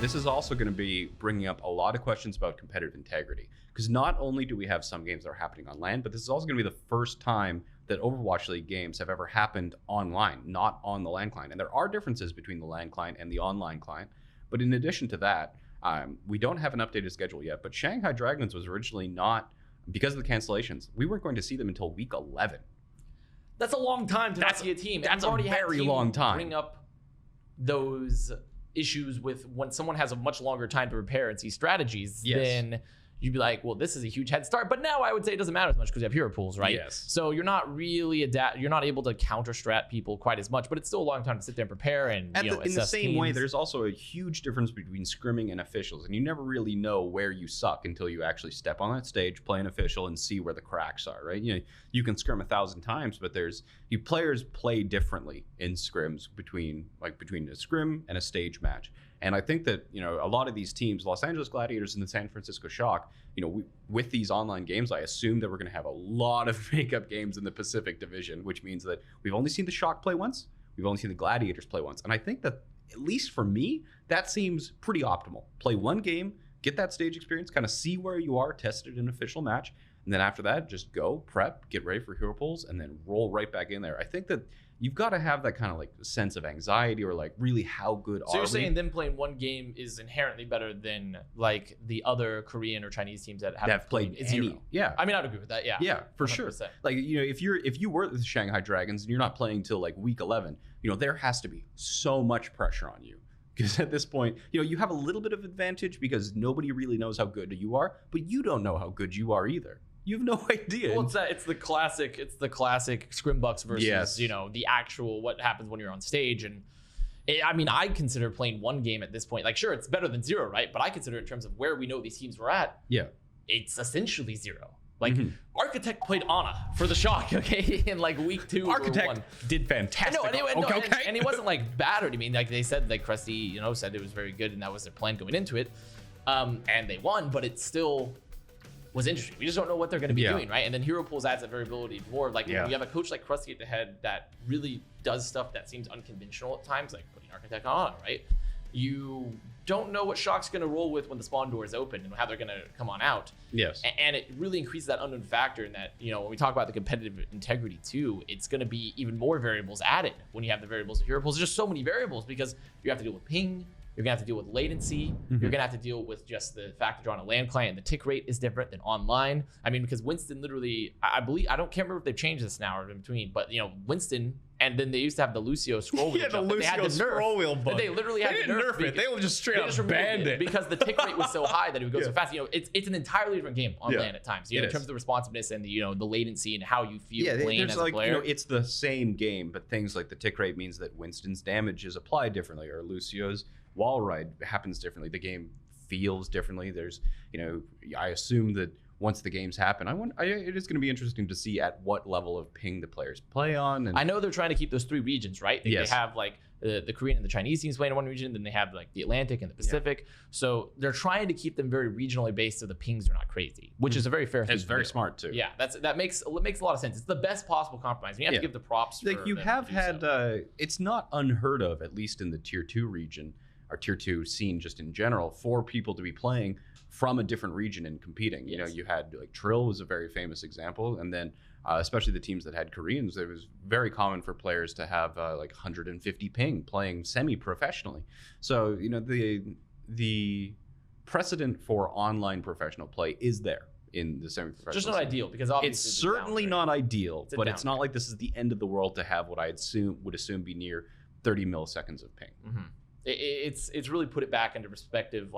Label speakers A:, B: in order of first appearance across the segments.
A: this is also going to be bringing up a lot of questions about competitive integrity. Because not only do we have some games that are happening on LAN, but this is also going to be the first time that Overwatch League games have ever happened online, not on the LAN client. And there are differences between the LAN client and the online client. But in addition to that, we don't have an updated schedule yet. But Shanghai Dragons was originally not, because of the cancellations, we weren't going to see them until week 11.
B: That's a long time to not see a team.
A: That's a very long time.
B: Bring up those issues with when someone has a much longer time to prepare and see strategies, then you'd be like, well, this is a huge head start. But now I would say it doesn't matter as much because you have hero pools, right?
A: Yes.
B: So you're not really you're not able to counter strat people quite as much, but it's still a long time to sit there and prepare and
A: in the same way, there's also a huge difference between scrimming and officials, and you never really know where you suck until you actually step on that stage, play an official, and see where the cracks are, right? You can scrim 1,000 times, but players play differently in scrims between a scrim and a stage match. And I think that, a lot of these teams, Los Angeles Gladiators and the San Francisco Shock, with these online games, I assume that we're going to have a lot of makeup games in the Pacific Division, which means that we've only seen the Shock play once. We've only seen the Gladiators play once. And I think that, at least for me, that seems pretty optimal. Play one game, get that stage experience, kind of see where you are, test it in an official match. And then after that, just go, prep, get ready for hero pools, and then roll right back in there. I think that you've got to have that kind of sense of anxiety or really how good are we.
B: So you're saying them playing one game is inherently better than the other Korean or Chinese teams that have played zero?
A: Yeah.
B: I mean, I'd agree with that. Yeah.
A: Yeah, for 100%. Sure. If you were the Shanghai Dragons and you're not playing till week 11, there has to be so much pressure on you. Because at this point, you have a little bit of advantage because nobody really knows how good you are, but you don't know how good you are either. You have no idea.
B: Well, it's the classic scrimbucks versus the actual what happens when you're on stage. And I consider playing one game at this point, sure, it's better than zero, right? But I consider it in terms of where we know these teams were at.
A: Yeah,
B: it's essentially zero. Architect played Ana for the Shock, okay, in week 2.
A: Architect did fantastic.
B: And he wasn't bad or anything. They said Krusty, said it was very good, and that was their plan going into it. And they won, but it still was interesting. We just don't know what they're going to be doing, right? And then hero pools adds that variability more. When you have a coach like Krusty at the head that really does stuff that seems unconventional at times, like putting Architect on, right? You don't know what Shock's going to roll with when the spawn door is open and how they're going to come on out.
A: Yes.
B: And it really increases that unknown factor in that, when we talk about the competitive integrity too, it's going to be even more variables added when you have the variables of hero pools. There's just so many variables because you have to deal with ping, you're gonna have to deal with latency. You're gonna have to deal with just the fact that you're on a LAN client and the tick rate is different than online. Because Winston literally, I can't remember if they've changed this now or in between, but Winston, and then they used to have the Lucio scroll wheel.
A: The Lucio scroll wheel button.
B: They literally had to nerf it.
A: They will just straight up banned it
B: because the tick rate was so high that it would go so fast. It's an entirely different game on LAN at times. In terms of the responsiveness and the the latency and how you feel playing as a player.
A: It's the same game, but things like the tick rate means that Winston's damage is applied differently, or Lucio's wall ride happens differently. The game feels differently. There's, I assume that once the games happen, it is going to be interesting to see at what level of ping the players play on. And
B: I know they're trying to keep those 3 regions, right? They have the Korean and the Chinese teams playing in one region, then they have the Atlantic and the Pacific. So they're trying to keep them very regionally based so the pings are not crazy, which is a very fair thing.
A: It's very smart too.
B: Yeah, that makes a lot of sense. It's the best possible compromise. You have to give the props.
A: You have had it's not unheard of, at least in the tier 2 region, or tier 2 scene just in general, for people to be playing from a different region and competing. You had Trill was a very famous example, and then especially the teams that had Koreans, it was very common for players to have 150 ping playing semi-professionally. So the precedent for online professional play is there in the semi-professional.
B: Just not ideal, because obviously
A: it's certainly not ideal, but it's not like this is the end of the world to have what I would assume be near 30 milliseconds of ping.
B: It's really put it back into perspective,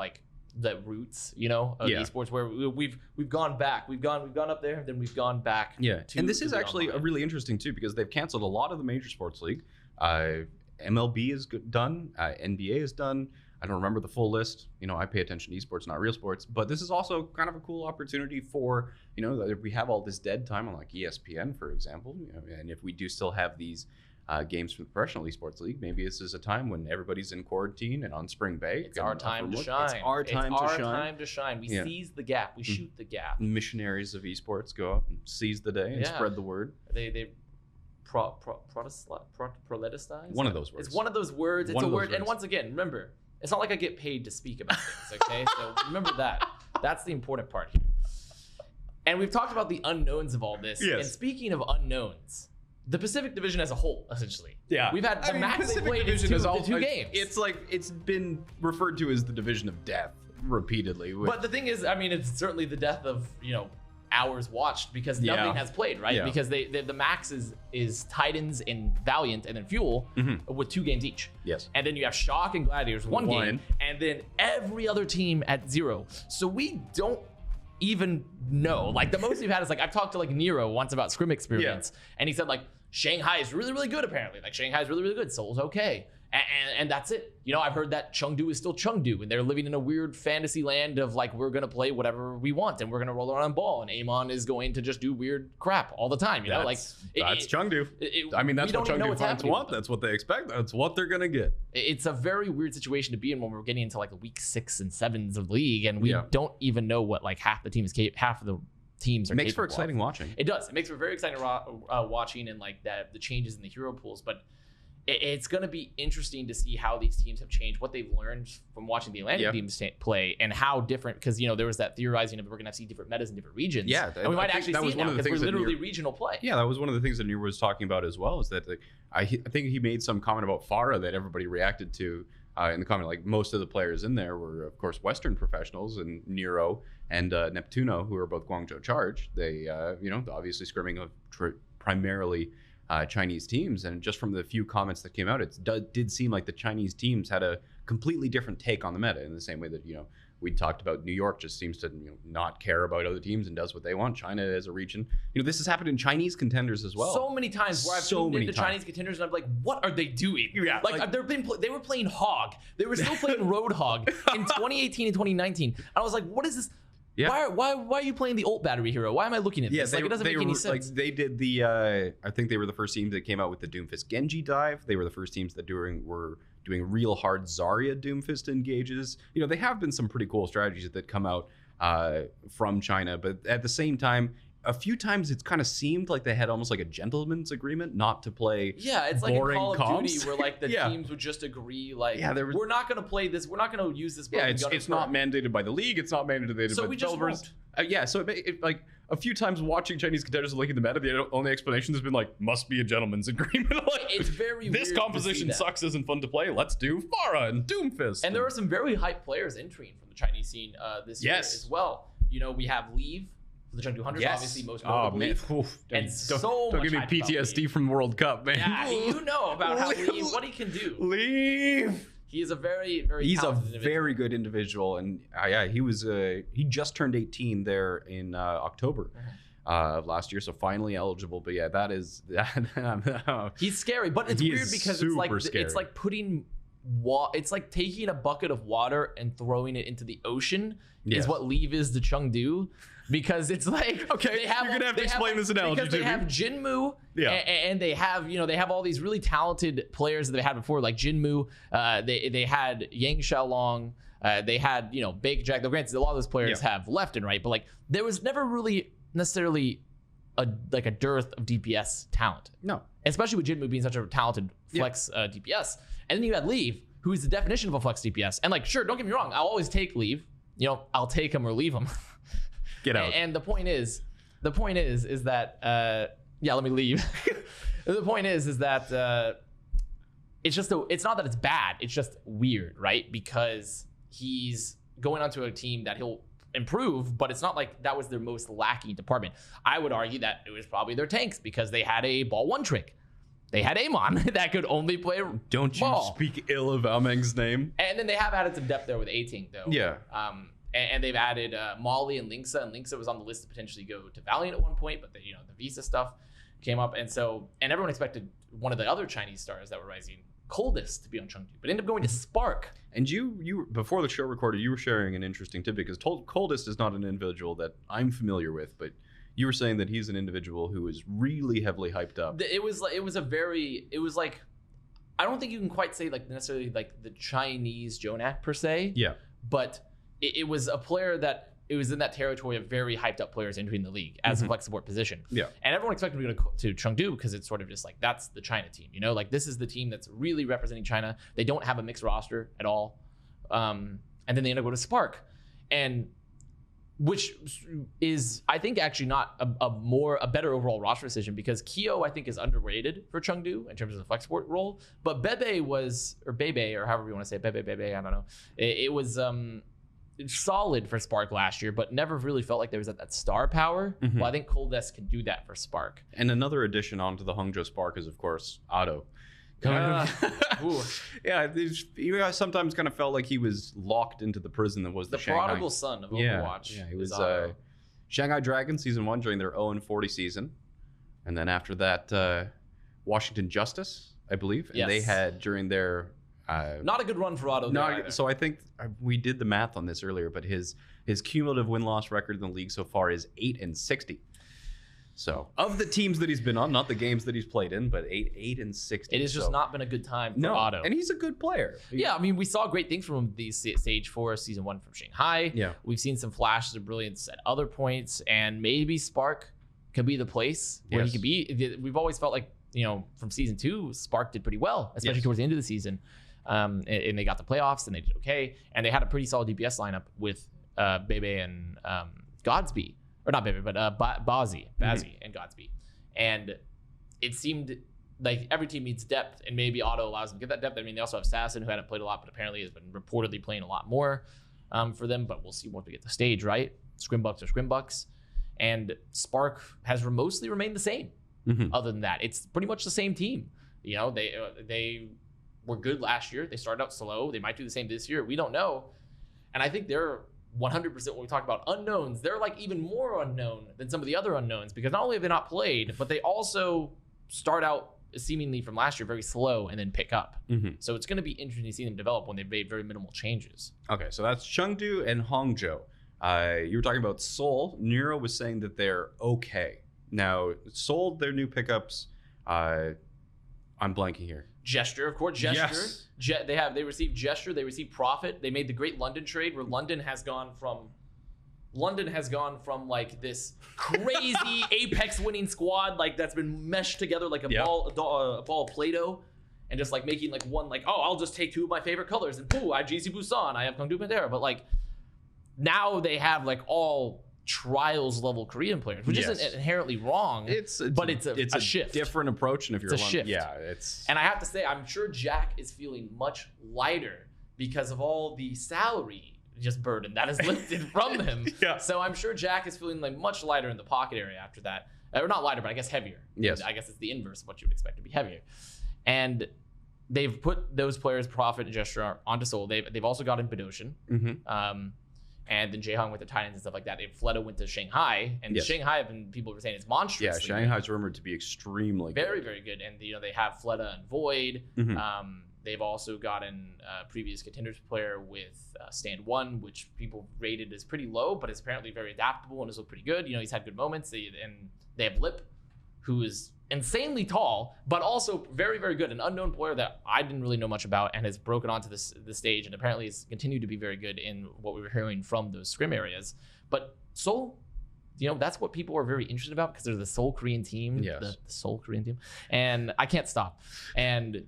B: the roots, of esports, where we've gone back, we've gone up there, then we've gone back.
A: And this is actually really interesting too, because they've canceled a lot of the major sports league. MLB is done, NBA is done. I don't remember the full list. I pay attention to esports, not real sports. But this is also kind of a cool opportunity for, if we have all this dead time on ESPN, for example, and if we do still have these games from the Professional Esports League, maybe this is a time when everybody's in quarantine and on spring break.
B: It's our time to shine.
A: It's our time to shine.
B: We seize the gap. We shoot the gap.
A: Missionaries of esports go out and seize the day and spread the word.
B: They proletistize?
A: One of those words.
B: It's one of those words. It's a word. And once again, remember, It's not like I get paid to speak about things, okay? So remember that. That's the important part here. And we've talked about the unknowns of all this.
A: Yes.
B: And speaking of unknowns, the Pacific Division as a whole, essentially.
A: Yeah.
B: We've had the max they played is two games.
A: It's like, it's been referred to as the division of death repeatedly.
B: But the thing is, I mean, it's certainly the death of, hours watched because nothing has played, right?
A: Yeah.
B: Because the max is Titans and Valiant and then Fuel with 2 games each.
A: Yes.
B: And then you have Shock and Gladiators, one game, and then every other team at 0. So we don't even know. Like the most we've had is like, I've talked to like Nero once about Scrim experience, and he said like Shanghai is really, really good apparently. Like Shanghai is really, really good. Seoul's okay. And that's it. I've heard that Chengdu is still Chengdu, and they're living in a weird fantasy land of like, we're going to play whatever we want, and we're going to roll around on ball, and Amon is going to just do weird crap all the time.
A: That's Chengdu. I mean, that's what Chengdu fans want. That's what they expect. That's what they're going to get.
B: It's a very weird situation to be in when we're getting into like the week 6 and 7s of the league, and we don't even know what like half of the teams are capable
A: makes for exciting watching.
B: It does. It makes for very exciting watching, and like the changes in the hero pools, but it's going to be interesting to see how these teams have changed, what they've learned from watching the Atlantic teams play, and how different, because there was that theorizing of we're going to see different metas in different regions.
A: Yeah,
B: and we might actually see it now because we're literally regional play.
A: Yeah, that was one of the things that Nir was talking about as well, is that I think he made some comment about Farah that everybody reacted to in the comment. Like most of the players in there were, of course, Western professionals, and Nero and Neptuno, who are both Guangzhou Charge. They, obviously scrimming of primarily Chinese teams, and just from the few comments that came out, it did seem like the Chinese teams had a completely different take on the meta, in the same way that we talked about New York just seems to not care about other teams and does what they want. China as a region, this has happened in Chinese contenders as well.
B: So many times where I've tuned into Chinese contenders and I'm like, what are they doing?
A: Yeah,
B: they were playing Hog. They were still playing Roadhog in 2018 and 2019. And I was like, what is this? Yeah. Why are you playing the ult battery hero? Why am I looking at this? It doesn't make any sense.
A: Like they did the I think they were the first teams that came out with the Doomfist Genji dive. They were the first teams that were doing real hard Zarya Doomfist engages. They have been some pretty cool strategies that come out from China, but at the same time, a few times it's kind of seemed like they had almost like a gentleman's agreement not to play.
B: Yeah, it's like in Call of Duty where like the
A: yeah.
B: teams would just agree like,
A: we're
B: not going to play this. We're not going to use this.
A: Yeah, it's not mandated by the league. It's not mandated by
B: the
A: developers. So it like a few times watching Chinese contenders looking at the meta, the only explanation has been like, must be a gentleman's agreement. Like,
B: it's very
A: this
B: weird
A: composition sucks, isn't fun to play. Let's do Farah and Doomfist.
B: And there are some very hype players entering from the Chinese scene this year as well. We have Leave. The Chengdu Hunters, obviously, most notably.
A: Don't give me PTSD from World Cup, man.
B: Yeah, you know about how Leave, what he can do.
A: Leave.
B: He is a very, very talented individual.
A: Very good individual, and he just turned 18 there in October of last year, so finally eligible. But yeah, that is
B: he's scary, but it's weird because it's like putting it's like taking a bucket of water and throwing it into the ocean is what Leave is to Chengdu. Because it's like,
A: okay, you're gonna have to explain this analogy to me.
B: Because they have Jinmu, and they have they have all these really talented players that they had before, like Jinmu. They had Yang Xiaolong. They had Bake Jack. Though granted, a lot of those players have left and right, but like there was never really necessarily a dearth of DPS talent.
A: No,
B: especially with Jinmu being such a talented flex DPS, and then you had Leave, who is the definition of a flex DPS. And like, sure, don't get me wrong, I'll always take Leave. I'll take him or leave him.
A: Get out.
B: And the point is that let me leave. The point is that it's not that it's bad. It's just weird, right? Because he's going onto a team that he'll improve, but it's not like that was their most lacking department. I would argue that it was probably their tanks because they had a ball one trick. They had Amon that could only play
A: Don't
B: ball.
A: You speak ill of Ameng's name.
B: And then they have added some depth there with A-Ting, though.
A: Yeah.
B: And they've added Molly and Linksa, and Linksa was on the list to potentially go to Valiant at one point, but the Visa stuff came up, and everyone expected one of the other Chinese stars that were rising, Coldest, to be on Chengdu, but ended up going to Spark.
A: And you before the show recorded, you were sharing an interesting tip because Coldest is not an individual that I'm familiar with, but you were saying that he's an individual who is really heavily hyped up.
B: It was like I don't think you can quite say like necessarily like the Chinese Jonak per se.
A: Yeah,
B: but it was a player that it was in that territory of very hyped up players entering the league as a flex support position. Yeah. And everyone expected him to go to Chengdu because it's sort of just like, that's the China team, like this is the team that's really representing China. They don't have a mixed roster at all. and then they end up going to Spark, and which is, I think, actually not a better overall roster decision, because Kyo, I think, is underrated for Chengdu in terms of the flex support role. But Bebe or however you want to say it, Bebe, I don't know. It was solid for Spark last year, but never really felt like there was that star power.
A: Mm-hmm.
B: Well, I think Coldest can do that for Spark.
A: And another addition onto the Hangzhou Spark is, of course, Otto. Yeah, he sometimes kind of felt like he was locked into the prison that was the Shanghai.
B: Prodigal son of Overwatch.
A: Yeah, he was Shanghai Dragons Season 1 during their 0-40 season. And then after that, Washington Justice, I believe. And they had during their...
B: not a good run for Otto.
A: So I think we did the math on this earlier, but his cumulative win-loss record in the league so far is 8-60. So of the teams that he's been on, not the games that he's played in, but 8-60.
B: It has just not been a good time for Otto.
A: And he's a good player.
B: Yeah, I mean, we saw great things from him these Stage 4 Season 1 from Shanghai.
A: Yeah.
B: We've seen some flashes of brilliance at other points, and maybe Spark could be the place where he could be. We've always felt like, from Season 2, Spark did pretty well, especially towards the end of the season. And they got the playoffs, and they did okay. And they had a pretty solid DPS lineup with Bebe and Godsby. Or not Bebe, but Bazzi and Godsby. And it seemed like every team needs depth, and maybe Otto allows them to get that depth. I mean, they also have Sasson, who hadn't played a lot, but apparently has been reportedly playing a lot more for them. But we'll see once we get the stage, right? Scrimbucks are Scrimbucks. And Spark has mostly remained the same. Mm-hmm. Other than that, it's pretty much the same team. They were good last year. They started out slow. They might do the same this year. We don't know. And I think they're 100% when we talk about unknowns, they're like even more unknown than some of the other unknowns, because not only have they not played, but they also start out seemingly from last year very slow and then pick up. Mm-hmm. So it's going to be interesting to see them develop when they've made very minimal changes. Okay, so that's Chengdu and Hangzhou. You were talking about Seoul. Nero was saying that they're okay. Now, Seoul, their new pickups, I'm blanking here. Gesture, of course. Gesture. Yes. They received Gesture. They received Profit. They made the Great London trade, where London has gone from like this crazy Apex winning squad, like that's been meshed together like a ball of Play-Doh, and just like making like one, like, oh, I'll just take two of my favorite colors, and I have GC Busan, I have Gyeongju Pantera, but like now they have like all trials level Korean players, which isn't inherently wrong. It's a shift, different approach, and if you're a shift, and I have to say, I'm sure Jack is feeling much lighter because of all the salary burden that is lifted from him. So I'm sure Jack is feeling like much lighter in the pocket area after that, or not lighter, but I guess heavier. Yes, I guess it's the inverse of what you would expect to be heavier. And they've put those players, Profit and Gesture, onto Seoul. They've also got in Bedoshin. Mm-hmm. And then Jaehong went to Titans and stuff like that. Fleta went to Shanghai, and Shanghai, people were saying it's monstrous. Yeah, Shanghai's rumored to be extremely very, very good. And they have Fleta and Void. Mm-hmm. They've also gotten a previous contenders player with Stand 1, which people rated as pretty low, but is apparently very adaptable and has looked pretty good. He's had good moments. And they have Lip, who is insanely tall, but also very, very good. An unknown player that I didn't really know much about, and has broken onto the stage, and apparently has continued to be very good in what we were hearing from those scrim areas. But Seoul, that's what people are very interested about, because they're the Seoul Korean team, the Seoul Korean team, and I can't stop. And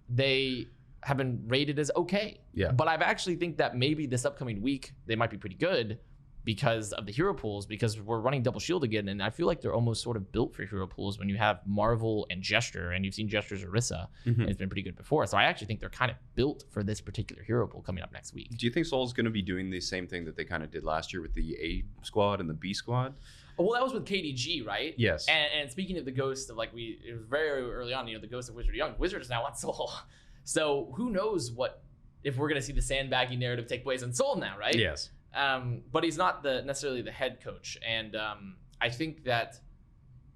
B: they have been rated as okay. Yeah. But I've actually think that maybe this upcoming week they might be pretty good, because of the hero pools, because we're running double shield again, and I feel like they're almost sort of built for hero pools when you have Marvel and Gesture, and you've seen Gesture's Orisa, and it's been pretty good before. So I actually think they're kind of built for this particular hero pool coming up next week. Do you think Seoul's going to be doing the same thing that they kind of did last year with the A squad and the B squad? Well, that was with KDG, right? Yes. And speaking of the ghost of, it was very early on, the ghost of Wizard Young. Wizard is now on Seoul. So who knows if we're going to see the sandbagging narrative take place in Seoul now, right? Yes. But he's not necessarily the head coach, and I think that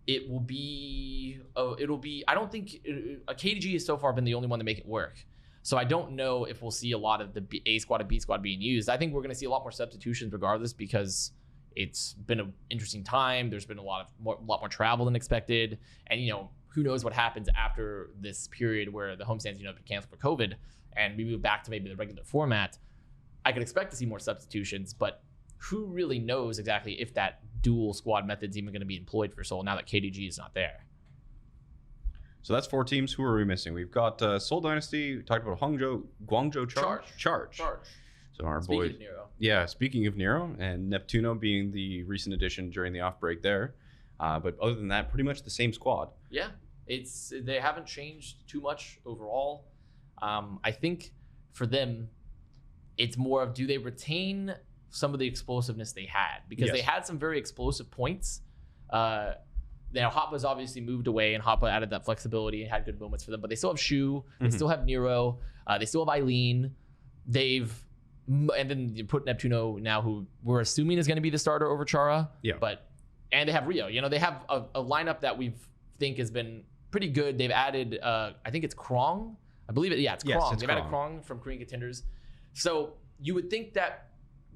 B: it'll be. I don't think KDG has so far been the only one to make it work. So I don't know if we'll see a lot of the A squad and B squad being used. I think we're going to see a lot more substitutions regardless, because it's been an interesting time. There's been a lot more travel than expected, and who knows what happens after this period where the homestands been canceled for COVID, and we move back to maybe the regular format. I could expect to see more substitutions, but who really knows exactly if that dual squad method's even going to be employed for Seoul now that KDG is not there. So that's 4 teams. Who are we missing? We've got Seoul Dynasty. We talked about Guangzhou Charge.
A: So our
B: Speaking
A: boy,
B: of Nero.
A: yeah. Speaking of Nero and Neptuno being the recent addition during the off break there, but other than that, pretty much the same squad.
B: Yeah, they haven't changed too much overall. I think for them, it's more of, do they retain some of the explosiveness they had? Because they had some very explosive points. Now Hoppa's obviously moved away, and Hoppa added that flexibility and had good moments for them. But they still have Shu, they still have Nero, they still have Eileen. And then you put Neptuno now, who we're assuming is going to be the starter over Chara.
A: Yeah.
B: And they have Rio. They have a lineup that we think has been pretty good. They've added, I think it's Krong. I believe it. Yeah, it's Krong.
A: Yes,
B: They've added Krong from Korean Contenders. So you would think that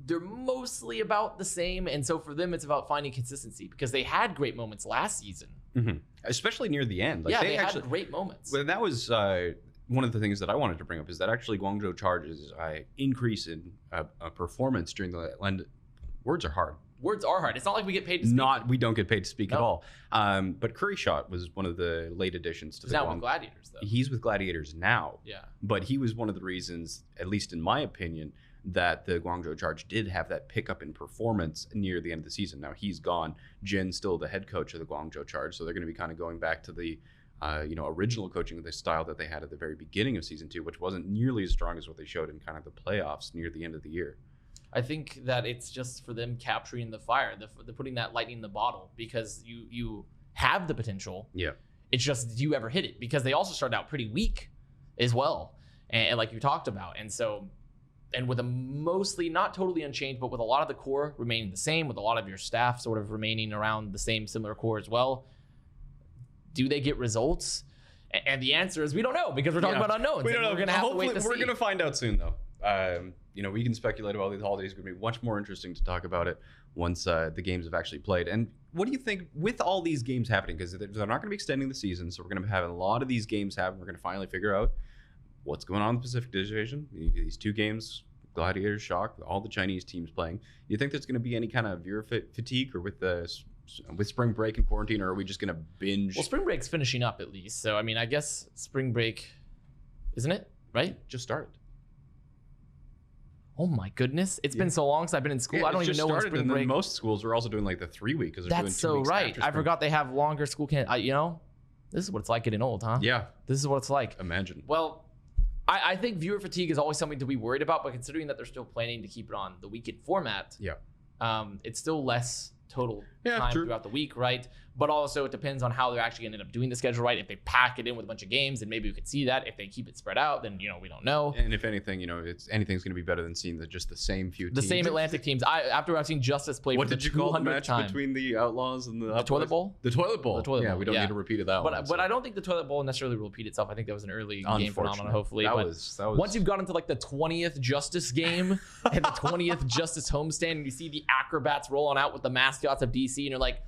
B: they're mostly about the same. And so for them, it's about finding consistency, because they had great moments last season.
A: Especially near the end.
B: They had great moments.
A: Well, that was one of the things that I wanted to bring up, is that actually Guangzhou Charge's increase in performance during the end. Words are hard.
B: Words are hard. It's not like we get paid to speak.
A: We don't get paid to speak at all. But Curry Shot was one of the late additions to the
B: now with Gladiators, though.
A: He's with Gladiators now.
B: Yeah.
A: But he was one of the reasons, at least in my opinion, that the Guangzhou Charge did have that pickup in performance near the end of the season. Now he's gone. Jin's still the head coach of the Guangzhou Charge, so they're going to be kind of going back to the original coaching of the style that they had at the very beginning of season 2, which wasn't nearly as strong as what they showed in kind of the playoffs near the end of the year.
B: I think that it's just for them capturing the fire, the putting that lightning in the bottle, because you have the potential.
A: Yeah.
B: It's just, do you ever hit it? Because they also started out pretty weak as well, and like you talked about. And with a mostly not totally unchanged, but with a lot of the core remaining the same, with a lot of your staff sort of remaining around the same similar core as well, do they get results? And the answer is we don't know, because we're talking about unknowns.
A: We don't know.
B: We're going to have to wait to see.
A: We're going to find out soon, though. We can speculate about these holidays. It's going to be much more interesting to talk about it once the games have actually played. And what do you think with all these games happening? Because they're not going to be extending the season, so we're going to have a lot of these games happen. We're going to finally figure out what's going on in the Pacific Division. These 2 games, Gladiators, Shock, all the Chinese teams playing. Do you think there's going to be any kind of viewer fatigue, or with spring break and quarantine, or are we just going to binge?
B: Well, spring break's finishing up at least. So, I guess spring break, isn't it? Right?
A: Just started.
B: Oh my goodness. It's been so long since I've been in school. I don't even know when spring break.
A: Most schools are also doing like the 3 week, because
B: that's so right. I forgot they have longer school camp. This is what it's like getting old, huh?
A: Yeah.
B: This is what it's like.
A: Imagine.
B: Well, I think viewer fatigue is always something to be worried about, but considering that they're still planning to keep it on the weekend format, it's still less total time throughout the week, right? But also it depends on how they're actually gonna end up doing the schedule, right? If they pack it in with a bunch of games, then maybe we could see that. If they keep it spread out, then we don't know.
A: And if anything, anything's gonna be better than seeing just the same few teams.
B: The same Atlantic teams. After I've seen Justice play
A: what
B: for
A: did you call the match between the Outlaws and the
B: Toilet Bowl?
A: The Toilet Bowl.
B: The Toilet Bowl.
A: We don't need to repeat it that one.
B: But I don't think the Toilet Bowl necessarily will repeat itself. I think that was an early game phenomenon, hopefully.
A: That was
B: once you've gotten to like the 20th Justice game and the 20th Justice homestand, and you see the acrobats rolling out with the mascots of DC, and you're like,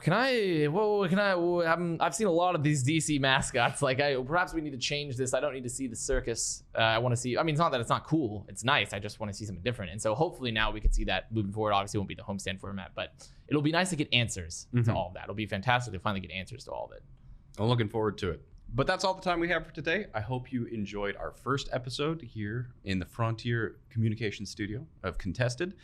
B: I've seen a lot of these DC mascots. Like, perhaps we need to change this. I don't need to see the circus. I want to see. It's not that it's not cool. It's nice. I just want to see something different. And so hopefully now we can see that moving forward. Obviously, it won't be the homestand format, but it'll be nice to get answers to all of that. It'll be fantastic to finally get answers to all of it.
A: I'm looking forward to it. But that's all the time we have for today. I hope you enjoyed our first episode here in the Frontier Communication Studio of Contested.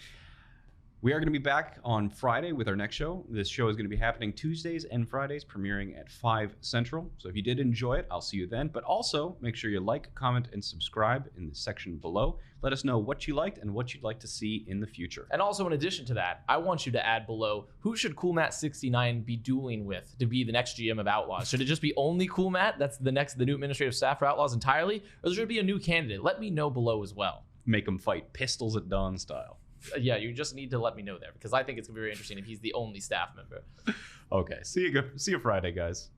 A: We are going to be back on Friday with our next show. This show is going to be happening Tuesdays and Fridays, premiering at 5 Central. So if you did enjoy it, I'll see you then. But also, make sure you like, comment, and subscribe in the section below. Let us know what you liked and what you'd like to see in the future.
B: And also, in addition to that, I want you to add below, who should CoolMatt69 be dueling with to be the next GM of Outlaws? Should it just be only CoolMatt? That's the new administrative staff for Outlaws entirely? Or should it be a new candidate? Let me know below as well.
A: Make them fight pistols at dawn style.
B: Yeah, you just need to let me know there, because I think it's going to be very interesting if he's the only staff member.
A: Okay, see you Friday, guys.